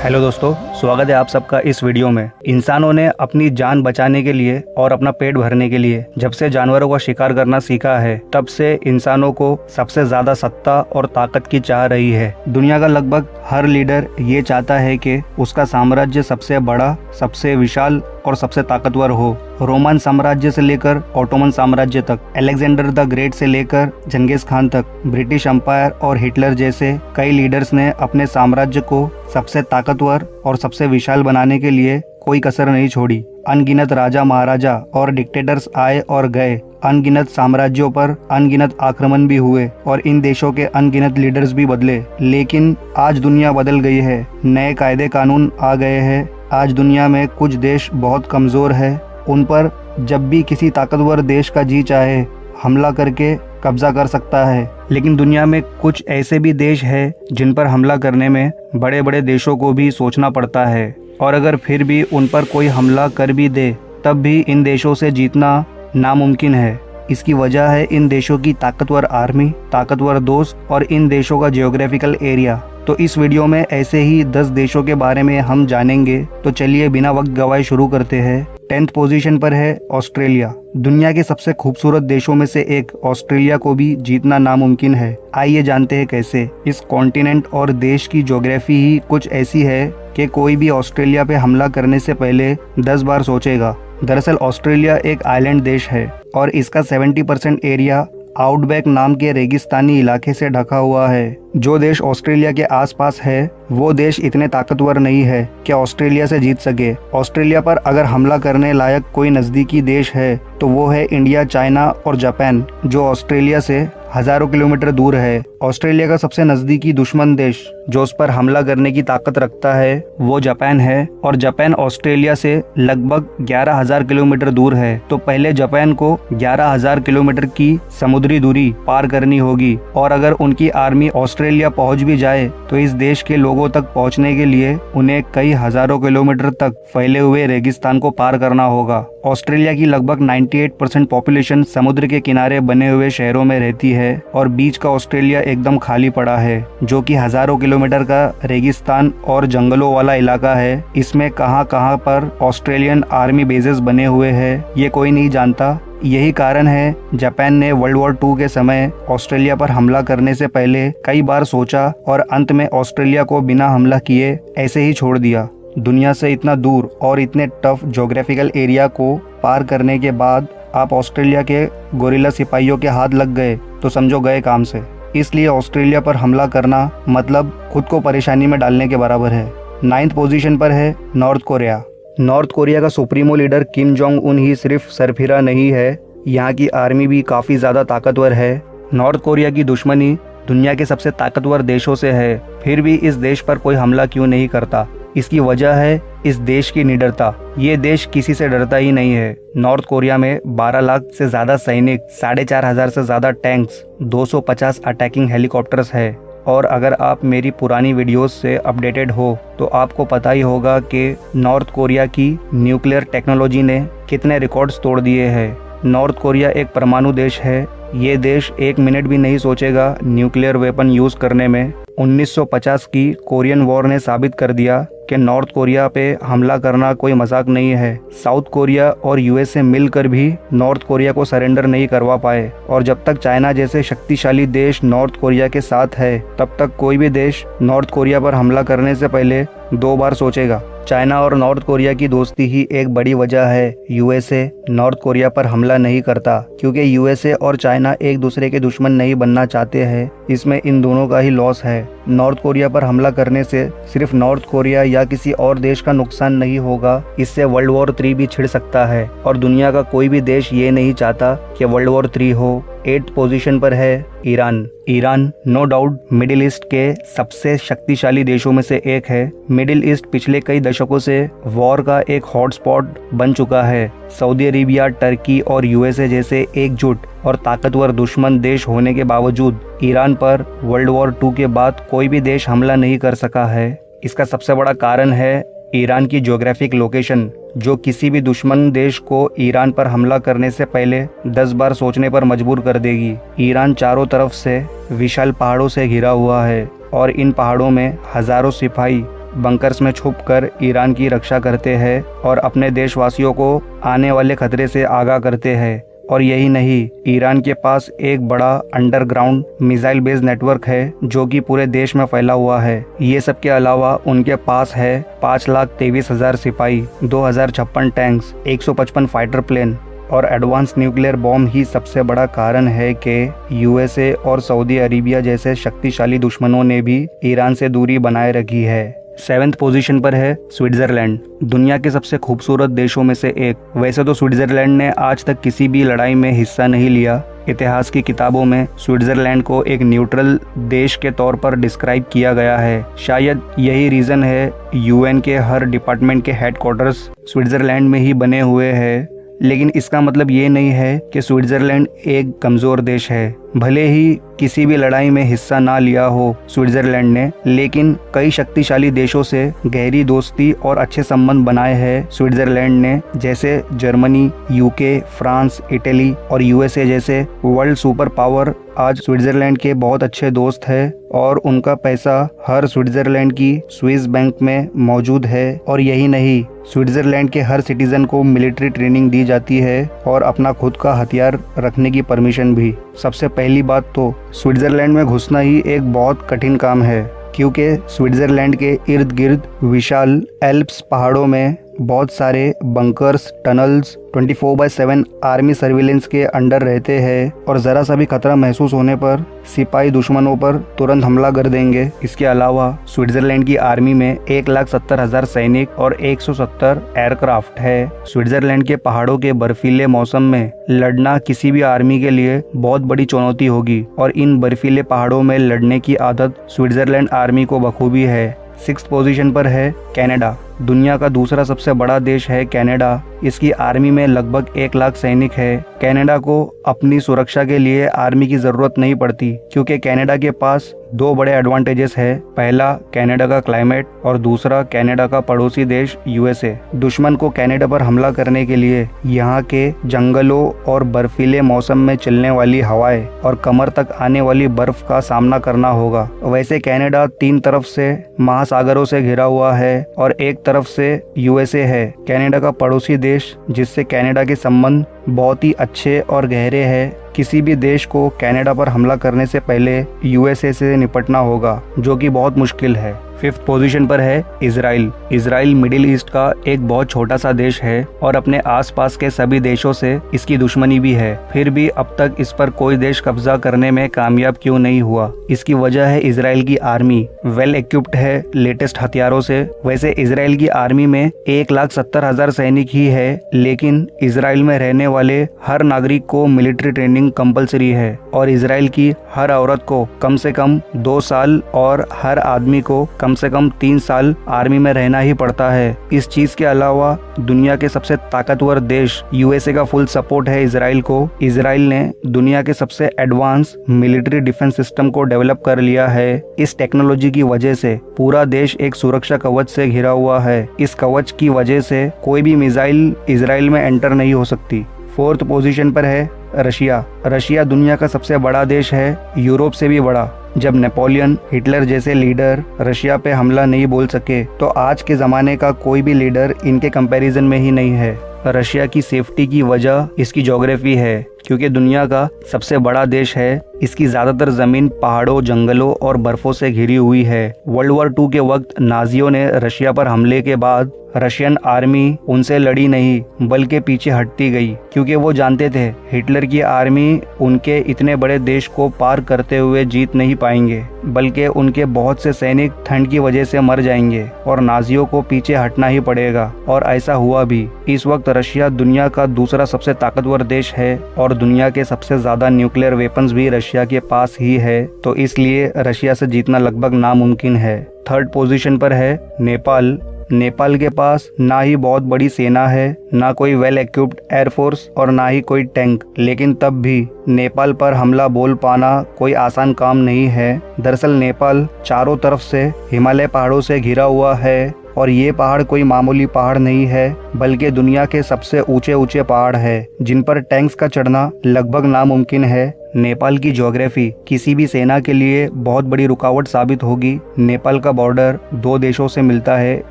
Hello दोस्तों, स्वागत है आप सबका इस वीडियो में। इंसानों ने अपनी जान बचाने के लिए और अपना पेट भरने के लिए जब से जानवरों का शिकार करना सीखा है, तब से इंसानों को सबसे ज्यादा सत्ता और ताकत की चाह रही है। दुनिया का लगभग हर लीडर ये चाहता है कि उसका साम्राज्य सबसे बड़ा, सबसे विशाल और सबसे ताकतवर हो। रोमन साम्राज्य से लेकर ऑटोमन साम्राज्य तक, अलेक्जेंडर द ग्रेट से लेकर जंगीज खान तक, ब्रिटिश एम्पायर और हिटलर जैसे कई लीडर्स ने अपने साम्राज्य को सबसे ताकतवर और सबसे विशाल बनाने के लिए कोई कसर नहीं छोड़ी। अनगिनत राजा महाराजा और डिक्टेटर्स आए और गए, अनगिनत साम्राज्यों पर अनगिनत आक्रमण भी हुए और इन देशों के अनगिनत लीडर्स भी बदले। लेकिन आज दुनिया बदल गई है, नए कायदे कानून आ गए हैं। आज दुनिया में कुछ देश बहुत कमजोर है, उन पर जब भी किसी ताकतवर देश का जी चाहे हमला करके कब्जा कर सकता है। लेकिन दुनिया में कुछ ऐसे भी देश हैं जिन पर हमला करने में बड़े बड़े देशों को भी सोचना पड़ता है, और अगर फिर भी उन पर कोई हमला कर भी दे तब भी इन देशों से जीतना नामुमकिन है। इसकी वजह है इन देशों की ताकतवर आर्मी, ताकतवर दोस्त और इन देशों का जियोग्राफिकल एरिया। तो इस वीडियो में ऐसे ही 10 देशों के बारे में हम जानेंगे। तो चलिए बिना वक्त गवाए शुरू करते हैं। 10th पोजीशन पर है ऑस्ट्रेलिया। दुनिया के सबसे खूबसूरत देशों में से एक ऑस्ट्रेलिया को भी जीतना नामुमकिन है। आइए जानते हैं कैसे। इस कॉन्टिनेंट और देश की ज्योग्राफी ही कुछ ऐसी है कि कोई भी ऑस्ट्रेलिया पे हमला करने से पहले 10 बार सोचेगा। दरअसल ऑस्ट्रेलिया एक आइलैंड देश है और इसका 70% एरिया आउटबैक नाम के रेगिस्तानी इलाके से ढका हुआ है। जो देश ऑस्ट्रेलिया के आसपास है वो देश इतने ताकतवर नहीं है कि ऑस्ट्रेलिया से जीत सके। ऑस्ट्रेलिया पर अगर हमला करने लायक कोई नजदीकी देश है तो वो है इंडिया, चाइना और जापान, जो ऑस्ट्रेलिया से हजारों किलोमीटर दूर है। ऑस्ट्रेलिया का सबसे नजदीकी दुश्मन देश जो उस पर हमला करने की ताकत रखता है वो जापान है, और जापान ऑस्ट्रेलिया से लगभग 11,000 किलोमीटर दूर है। तो पहले जापान को 11,000 किलोमीटर की समुद्री दूरी पार करनी होगी, और अगर उनकी आर्मी ऑस्ट्रेलिया पहुंच भी जाए तो इस देश के लोगों तक पहुंचने के लिए उन्हें कई हजारों किलोमीटर तक फैले हुए रेगिस्तान को पार करना होगा। ऑस्ट्रेलिया की लगभग 98% पॉपुलेशन समुद्र के किनारे बने हुए शहरों में रहती है, और बीच का ऑस्ट्रेलिया एकदम खाली पड़ा है, जो कि हजारों किलोमीटर का रेगिस्तान और जंगलों वाला इलाका है। इसमें कहां कहां पर ऑस्ट्रेलियन आर्मी बेसेस बने हुए हैं ये कोई नहीं जानता। यही कारण है जापान ने वर्ल्ड वॉर 2 के समय ऑस्ट्रेलिया पर हमला करने से पहले कई बार सोचा और अंत में ऑस्ट्रेलिया को बिना हमला किए ऐसे ही छोड़ दिया। दुनिया से इतना दूर और इतने टफ ज्योग्राफिकल एरिया को पार करने के बाद आप ऑस्ट्रेलिया के गोरिल्ला सिपाहियों के हाथ लग गए तो समझो गए काम से। इसलिए ऑस्ट्रेलिया पर हमला करना मतलब खुद को परेशानी में डालने के बराबर है। 9th पोजीशन पर है नॉर्थ कोरिया। नॉर्थ कोरिया का supremo leader Kim Jong Un ही सिर्फ सरफिरा नहीं है, यहाँ की आर्मी भी काफ़ी ज़्यादा ताकतवर है। नॉर्थ कोरिया की दुश्मनी दुनिया के सबसे ताकतवर देशों से है, फिर भी इस देश पर कोई हमला क्यों नहीं करता? इसकी वजह है इस देश की निडरता। ये देश किसी से डरता ही नहीं है। नॉर्थ कोरिया में 12 लाख से ज़्यादा सैनिक, 4,500 से ज़्यादा टैंक्स, 250 अटैकिंग हेलीकॉप्टर्स है। और अगर आप मेरी पुरानी वीडियोस से अपडेटेड हो तो आपको पता ही होगा कि नॉर्थ कोरिया की न्यूक्लियर टेक्नोलॉजी ने कितने रिकॉर्ड्स तोड़ दिए हैं। नॉर्थ कोरिया एक परमाणु देश है। ये देश 1 मिनट भी नहीं सोचेगा न्यूक्लियर वेपन यूज़ करने में। 1950 की कोरियन वॉर ने साबित कर दिया कि नॉर्थ कोरिया पे हमला करना कोई मजाक नहीं है। साउथ कोरिया और यूएसए मिलकर भी नॉर्थ कोरिया को सरेंडर नहीं करवा पाए, और जब तक चाइना जैसे शक्तिशाली देश नॉर्थ कोरिया के साथ है तब तक कोई भी देश नॉर्थ कोरिया पर हमला करने से पहले 2 बार सोचेगा। चाइना और नॉर्थ कोरिया की दोस्ती ही एक बड़ी वजह है यूएसए नॉर्थ कोरिया पर हमला नहीं करता, क्योंकि यूएसए और चाइना एक दूसरे के दुश्मन नहीं बनना चाहते हैं। इसमें इन दोनों का ही लॉस है। नॉर्थ कोरिया पर हमला करने से सिर्फ नॉर्थ कोरिया या किसी और देश का नुकसान नहीं होगा, इससे वर्ल्ड वॉर 3 भी छिड़ सकता है, और दुनिया का कोई भी देश ये नहीं चाहता कि वर्ल्ड वॉर 3 हो। 8th पोजीशन पर है Iran. Iran no doubt Middle East के सबसे शक्तिशाली देशों में से एक है। मिडिल ईस्ट पिछले कई दशकों से वॉर का एक हॉटस्पॉट बन चुका है। सऊदी अरेबिया, टर्की और यूएसए जैसे एकजुट और ताकतवर दुश्मन देश होने के बावजूद ईरान पर वर्ल्ड वॉर 2 के बाद कोई भी देश हमला नहीं कर सका है। इसका सबसे बड़ा कारण है ईरान की ज्योग्राफिक लोकेशन, जो किसी भी दुश्मन देश को ईरान पर हमला करने से पहले 10 बार सोचने पर मजबूर कर देगी। ईरान चारों तरफ से विशाल पहाड़ों से घिरा हुआ है और इन पहाड़ों में हजारों सिपाही बंकर्स में छुपकर ईरान की रक्षा करते हैं और अपने देशवासियों को आने वाले खतरे से आगाह करते हैं। और यही नहीं, ईरान के पास एक बड़ा अंडरग्राउंड मिसाइल बेस नेटवर्क है जो कि पूरे देश में फैला हुआ है। ये सब के अलावा उनके पास है 5,23,000 सिपाही, 2,056 टैंक्स, 155 फाइटर प्लेन और एडवांस न्यूक्लियर बॉम्ब ही सबसे बड़ा कारण है कि यूएसए और सऊदी अरेबिया जैसे शक्तिशाली दुश्मनों ने भी ईरान से दूरी बनाए रखी है। 7th पोजीशन पर है स्विट्जरलैंड, दुनिया के सबसे खूबसूरत देशों में से एक। वैसे तो स्विट्जरलैंड ने आज तक किसी भी लड़ाई में हिस्सा नहीं लिया। इतिहास की किताबों में स्विट्जरलैंड को एक न्यूट्रल देश के तौर पर डिस्क्राइब किया गया है। शायद यही रीजन है यूएन के हर डिपार्टमेंट के हेडक्वार्टर्स स्विट्जरलैंड में ही बने हुए हैं। लेकिन इसका मतलब ये नहीं है कि स्विट्जरलैंड एक कमज़ोर देश है। भले ही किसी भी लड़ाई में हिस्सा ना लिया हो स्विट्जरलैंड ने, लेकिन कई शक्तिशाली देशों से गहरी दोस्ती और अच्छे संबंध बनाए हैं स्विट्जरलैंड ने, जैसे जर्मनी, यूके, फ्रांस, इटली और यूएसए जैसे वर्ल्ड सुपर पावर आज स्विट्जरलैंड के बहुत अच्छे दोस्त हैं और उनका पैसा हर स्विट्जरलैंड की स्विस बैंक में मौजूद है। और यही नहीं, स्विट्जरलैंड के हर सिटीजन को मिलिट्री ट्रेनिंग दी जाती है और अपना खुद का हथियार रखने की परमिशन भी। सबसे पहली बात तो स्विट्जरलैंड में घुसना ही एक बहुत कठिन काम है, क्योंकि स्विट्जरलैंड के इर्द गिर्द विशाल एल्प्स पहाड़ों में बहुत सारे बंकर्स, टनल्स 24/7 आर्मी सर्विलेंस के अंडर रहते हैं और ज़रा सा भी खतरा महसूस होने पर सिपाही दुश्मनों पर तुरंत हमला कर देंगे। इसके अलावा स्विट्जरलैंड की आर्मी में 1,70,000 सैनिक और 170 एयरक्राफ्ट है। स्विट्जरलैंड के पहाड़ों के बर्फीले मौसम में लड़ना किसी भी आर्मी के लिए बहुत बड़ी चुनौती होगी और इन बर्फीले पहाड़ों में लड़ने की आदत स्विट्जरलैंड आर्मी को बखूबी है। 6th पोजीशन पर है कनाडा, दुनिया का दूसरा सबसे बड़ा देश है कनाडा। इसकी आर्मी में लगभग 1 लाख सैनिक है। कनाडा को अपनी सुरक्षा के लिए आर्मी की जरूरत नहीं पड़ती, क्योंकि कनाडा के पास 2 बड़े एडवांटेजेस है। पहला, कनाडा का क्लाइमेट और दूसरा, कनाडा का पड़ोसी देश यूएसए। दुश्मन को कनाडा पर हमला करने के लिए यहाँ के जंगलों और बर्फीले मौसम में चलने वाली हवाएं और कमर तक आने वाली बर्फ का सामना करना होगा। वैसे कनाडा 3 तरफ से महासागरों से घिरा हुआ है और एक तरफ से यूएसए है, कनाडा का पड़ोसी देश, जिससे कनाडा के संबंध बहुत ही अच्छे और गहरे हैं। किसी भी देश को कनाडा पर हमला करने से पहले यूएसए से निपटना होगा, जो कि बहुत मुश्किल है। 5th पोजीशन पर है इजराइल। इजराइल मिडिल ईस्ट का एक बहुत छोटा सा देश है और अपने आसपास के सभी देशों से इसकी दुश्मनी भी है। फिर भी अब तक इस पर कोई देश कब्जा करने में कामयाब क्यों नहीं हुआ? इसकी वजह है इजराइल की आर्मी वेल इक्विप्ड है लेटेस्ट हथियारों से। वैसे इजराइल की आर्मी में 1,70,000 सैनिक ही है, लेकिन इजराइल में रहने वाले हर नागरिक को मिलिट्री ट्रेनिंग कंपलसरी है और इजराइल की हर औरत को कम से कम 2 साल और हर आदमी को कम से कम 3 साल आर्मी में रहना ही पड़ता है। इस चीज के अलावा दुनिया के सबसे ताकतवर देश यूएसए का फुल सपोर्ट है इजराइल को। इजराइल ने दुनिया के सबसे एडवांस मिलिट्री डिफेंस सिस्टम को डेवलप कर लिया है। इस टेक्नोलॉजी की वजह से पूरा देश एक सुरक्षा कवच से घिरा हुआ है। इस कवच की वजह से कोई भी मिसाइल इजराइल में एंटर नहीं हो सकती। 4th पोजीशन पर है रशिया। रशिया दुनिया का सबसे बड़ा देश है, यूरोप से भी बड़ा। जब नेपोलियन, हिटलर जैसे लीडर रशिया पे हमला नहीं बोल सके, तो आज के ज़माने का कोई भी लीडर इनके कंपैरिजन में ही नहीं है। रशिया की सेफ्टी की वजह इसकी ज्योग्राफी है, क्योंकि दुनिया का सबसे बड़ा देश है। इसकी ज्यादातर जमीन पहाड़ों, जंगलों और बर्फों से घिरी हुई है। वर्ल्ड वॉर 2 के वक्त नाजियों ने रशिया पर हमले के बाद रशियन आर्मी उनसे लड़ी नहीं, बल्कि पीछे हटती गई, क्योंकि वो जानते थे हिटलर की आर्मी उनके इतने बड़े देश को पार करते हुए जीत नहीं पाएंगे, बल्कि उनके बहुत से सैनिक ठंड की वजह से मर जाएंगे और नाजियों को पीछे हटना ही पड़ेगा। और ऐसा हुआ भी। इस वक्त रशिया दुनिया का दूसरा सबसे ताकतवर देश है और दुनिया के सबसे ज्यादा न्यूक्लियर वेपन्स भी रशिया के पास ही है, तो इसलिए रशिया से जीतना लगभग नामुमकिन है। 3rd पोजीशन पर है नेपाल। नेपाल के पास ना ही बहुत बड़ी सेना है, ना कोई वेल इक्विप्ड एयरफोर्स और ना ही कोई टैंक, लेकिन तब भी नेपाल पर हमला बोल पाना कोई आसान काम नहीं है। दरअसल नेपाल चारों तरफ से हिमालय पहाड़ों से घिरा हुआ है और ये पहाड़ कोई मामूली पहाड़ नहीं है, बल्कि दुनिया के सबसे ऊंचे पहाड़ है, जिन पर टैंक्स का चढ़ना लगभग नामुमकिन है। नेपाल की ज्योग्राफी किसी भी सेना के लिए बहुत बड़ी रुकावट साबित होगी। नेपाल का बॉर्डर दो देशों से मिलता है,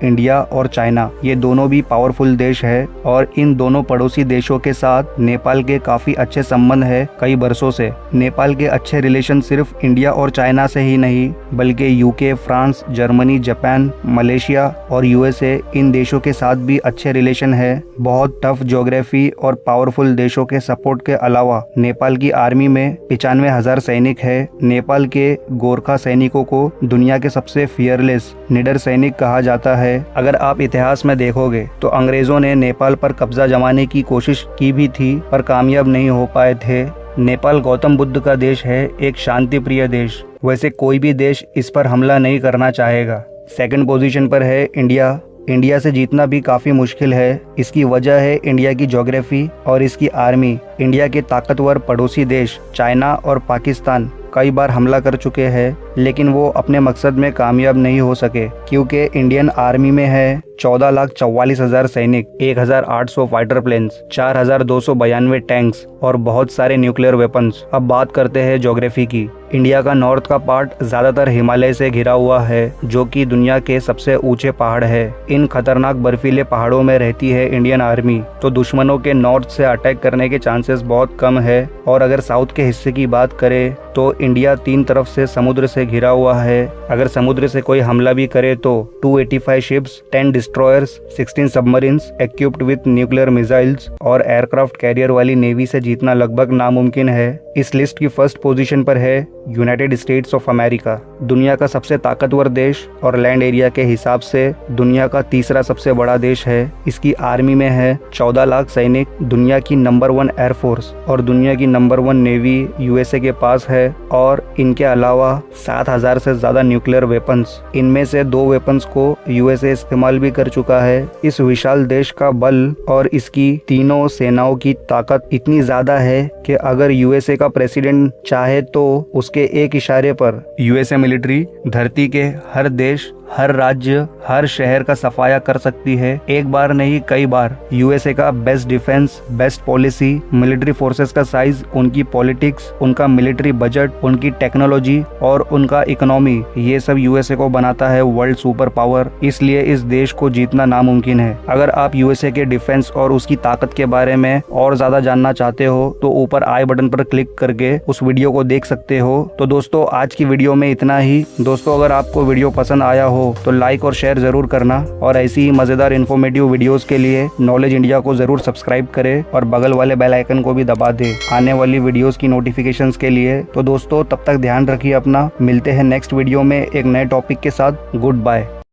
इंडिया और चाइना। ये दोनों भी पावरफुल देश है और इन दोनों पड़ोसी देशों के साथ नेपाल के काफी अच्छे संबंध है कई वर्षों से। नेपाल के अच्छे रिलेशन सिर्फ इंडिया और चाइना से ही नहीं बल्कि UK, France, Germany, Japan, Malaysia और यूएसए इन देशों के साथ भी अच्छे रिलेशन है। बहुत टफ ज्योग्राफी और पावरफुल देशों के सपोर्ट के अलावा नेपाल की आर्मी में 95,000 सैनिक है। नेपाल के गोरखा सैनिकों को दुनिया के सबसे फियरलेस निडर सैनिक कहा जाता है। अगर आप इतिहास में देखोगे तो अंग्रेजों ने नेपाल पर कब्जा जमाने की कोशिश की भी थी पर कामयाब नहीं हो पाए थे। नेपाल गौतम बुद्ध का देश है, एक शांति प्रिय देश। वैसे कोई भी देश इस पर हमला नहीं करना चाहेगा। सेकंड पोजीशन पर है इंडिया। इंडिया से जीतना भी काफ़ी मुश्किल है। इसकी वजह है इंडिया की ज्योग्राफी और इसकी आर्मी। इंडिया के ताकतवर पड़ोसी देश चाइना और पाकिस्तान कई बार हमला कर चुके हैं लेकिन वो अपने मकसद में कामयाब नहीं हो सके क्योंकि इंडियन आर्मी में है 14,44,000 सैनिक, 1,800 फाइटर प्लेन्स, 4,292 टैंक्स और बहुत सारे न्यूक्लियर वेपन्स। अब बात करते हैं ज्योग्राफी की। इंडिया का नॉर्थ का पार्ट ज्यादातर हिमालय से घिरा हुआ है जो कि दुनिया के सबसे ऊंचे पहाड़ है। इन खतरनाक बर्फीले पहाड़ों में रहती है इंडियन आर्मी, तो दुश्मनों के नॉर्थ से अटैक करने के चांसेस बहुत कम है। और अगर साउथ के हिस्से की बात करें तो इंडिया 3 तरफ से समुद्र से घिरा हुआ है। अगर समुद्र से कोई हमला भी करे तो 285 ships, 10 destroyers, 16 submarines equipped with nuclear missiles और एयरक्राफ्ट कैरियर वाली नेवी से जीतना लगभग नामुमकिन है। इस लिस्ट की फर्स्ट पोजीशन पर है यूनाइटेड स्टेट्स ऑफ अमेरिका, दुनिया का सबसे ताकतवर देश और लैंड एरिया के हिसाब से दुनिया का तीसरा सबसे बड़ा देश है। इसकी आर्मी में है 14 लाख सैनिक, दुनिया की नंबर 1 एयरफोर्स और दुनिया की नंबर 1 नेवी यूएसए के पास है और इनके अलावा 7,000 से ज्यादा न्यूक्लियर वेपन्स। इनमें से 2 वेपन्स को यूएसए इस्तेमाल भी कर चुका है। इस विशाल देश का बल और इसकी तीनों सेनाओं की ताकत इतनी ज्यादा है कि अगर यूएसए का प्रेसिडेंट चाहे तो उसके एक इशारे पर यूएसए मिलिट्री धरती के हर देश, हर राज्य, हर शहर का सफाया कर सकती है। एक बार नहीं कई बार। यूएसए का best defence, best policy, military forces का साइज, उनकी पॉलिटिक्स, उनका मिलिट्री बजट, उनकी टेक्नोलॉजी और उनका इकोनॉमी, ये सब यूएसए को बनाता है वर्ल्ड सुपर पावर। इसलिए इस देश को जीतना नामुमकिन है। अगर आप यूएसए के डिफेंस और उसकी ताकत के बारे में और ज्यादा जानना चाहते हो तो ऊपर आई बटन पर क्लिक करके उस वीडियो को देख सकते हो। तो दोस्तों आज की वीडियो में इतना ही। दोस्तों अगर आपको वीडियो पसंद आया हो तो लाइक और शेयर जरूर करना और ऐसी ही मजेदार इन्फॉर्मेटिव वीडियोस के लिए नॉलेज इंडिया को जरूर सब्सक्राइब करें और बगल वाले बेल आइकन को भी दबा दे आने वाली वीडियोस की नोटिफिकेशंस के लिए। तो दोस्तों तब तक ध्यान रखिए अपना। मिलते हैं नेक्स्ट वीडियो में एक नए टॉपिक के साथ। Good bye.